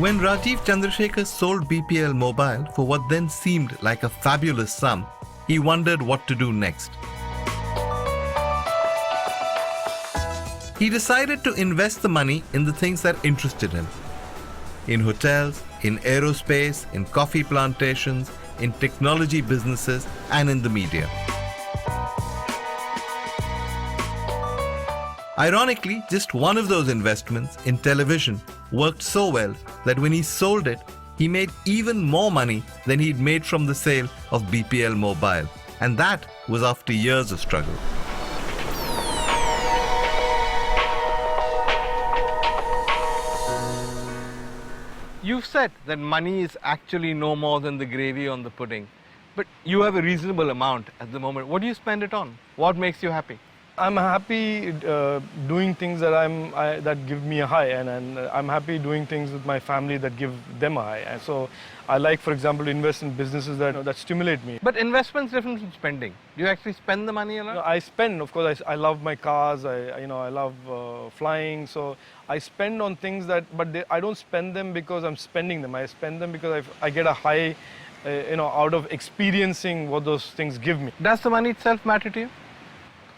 When Rajeev Chandrasekhar sold BPL Mobile for what then seemed like a fabulous sum, he wondered what to do next. He decided to invest the money in the things that interested him. In hotels, in aerospace, in coffee plantations, in technology businesses, and in the media. Ironically, just one of those investments, in television, worked so well that when he sold it, he made even more money than he'd made from the sale of BPL Mobile. And that was after years of struggle. You've said that money is actually no more than the gravy on the pudding. But you have a reasonable amount at the moment. What do you spend it on? What makes you happy? I'm happy doing things that give me a high, and I'm happy doing things with my family that give them a high. And so I like, for example, to invest in businesses that stimulate me. But investment's different from spending. Do you actually spend the money a lot? I spend, of course. I love my cars. I love flying. So I spend on things but I don't spend them because I'm spending them. I spend them because I get a high, out of experiencing what those things give me. Does the money itself matter to you?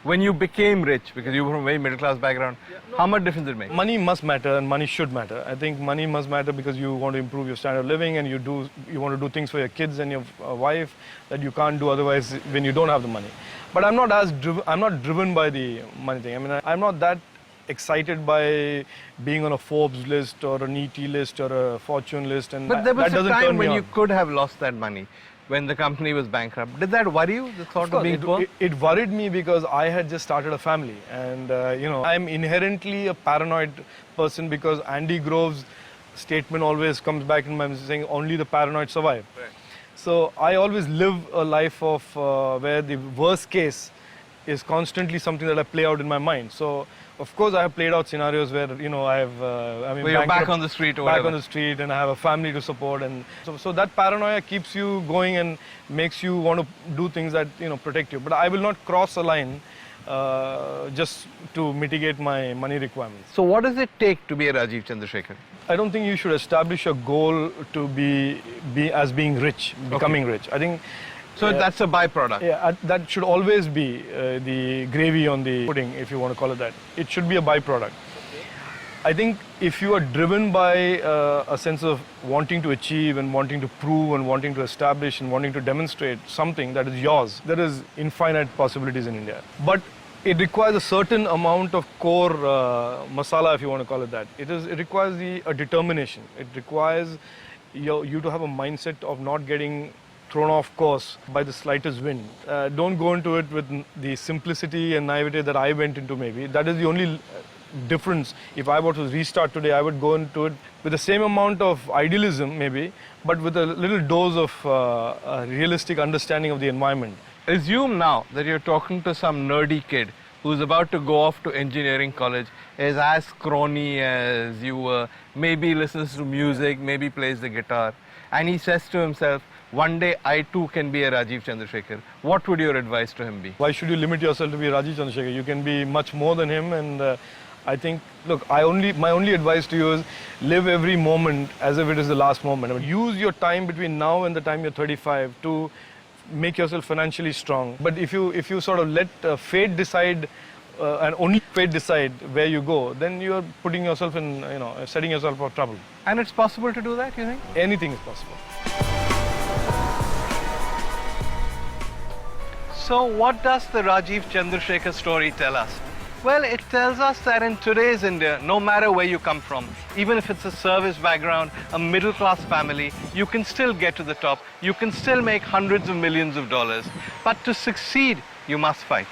When you became rich, because you were from a very middle class background, how much difference did it make? Money must matter and money should matter. I think money must matter because you want to improve your standard of living and you want to do things for your kids and your wife that you can't do otherwise when you don't have the money. But I'm not driven by the money thing. I mean, I'm not that excited by being on a Forbes list or an ET list or a Fortune list. But there was a time when you could have lost that money, when the company was bankrupt. Did that worry you, the thought of being poor? It worried me because I had just started a family. And, I'm inherently a paranoid person because Andy Grove's statement always comes back in my mind saying, only the paranoid survive. Right. So I always live a life of where the worst case is constantly something that I play out in my mind. So, of course, I have played out scenarios where, where you're back on the street or whatever. Back on the street and I have a family to support. And so that paranoia keeps you going and makes you want to do things that, protect you. But I will not cross a line just to mitigate my money requirements. So what does it take to be a Rajeev Chandrasekhar? I don't think you should establish a goal to be as being rich, becoming rich. I think... So that's a byproduct? Yeah, that should always be the gravy on the pudding, if you want to call it that. It should be a byproduct. Okay. I think if you are driven by a sense of wanting to achieve and wanting to prove and wanting to establish and wanting to demonstrate something that is yours, there is infinite possibilities in India. But it requires a certain amount of core masala, if you want to call it that. It requires a determination. It requires you to have a mindset of not getting thrown off course by the slightest wind. Don't go into it with the simplicity and naivety that I went into maybe. That is the only difference. If I were to restart today, I would go into it with the same amount of idealism maybe, but with a little dose of a realistic understanding of the environment. Assume now that you're talking to some nerdy kid who's about to go off to engineering college, is as scrawny as you were, maybe listens to music, maybe plays the guitar, and he says to himself, one day I too can be a Rajeev Chandrasekhar. What would your advice to him be? Why should you limit yourself to be Rajeev Chandrasekhar? You can be much more than him, and I think, look, my only advice to you is live every moment as if it is the last moment. I mean, use your time between now and the time you're 35 to make yourself financially strong. But if you sort of let fate decide and only fate decide where you go, then you're putting yourself in, setting yourself for trouble. And it's possible to do that, you think? Anything is possible. So what does the Rajeev Chandrasekhar story tell us? Well, it tells us that in today's India, no matter where you come from, even if it's a service background, a middle-class family, you can still get to the top. You can still make hundreds of millions of dollars. But to succeed, you must fight.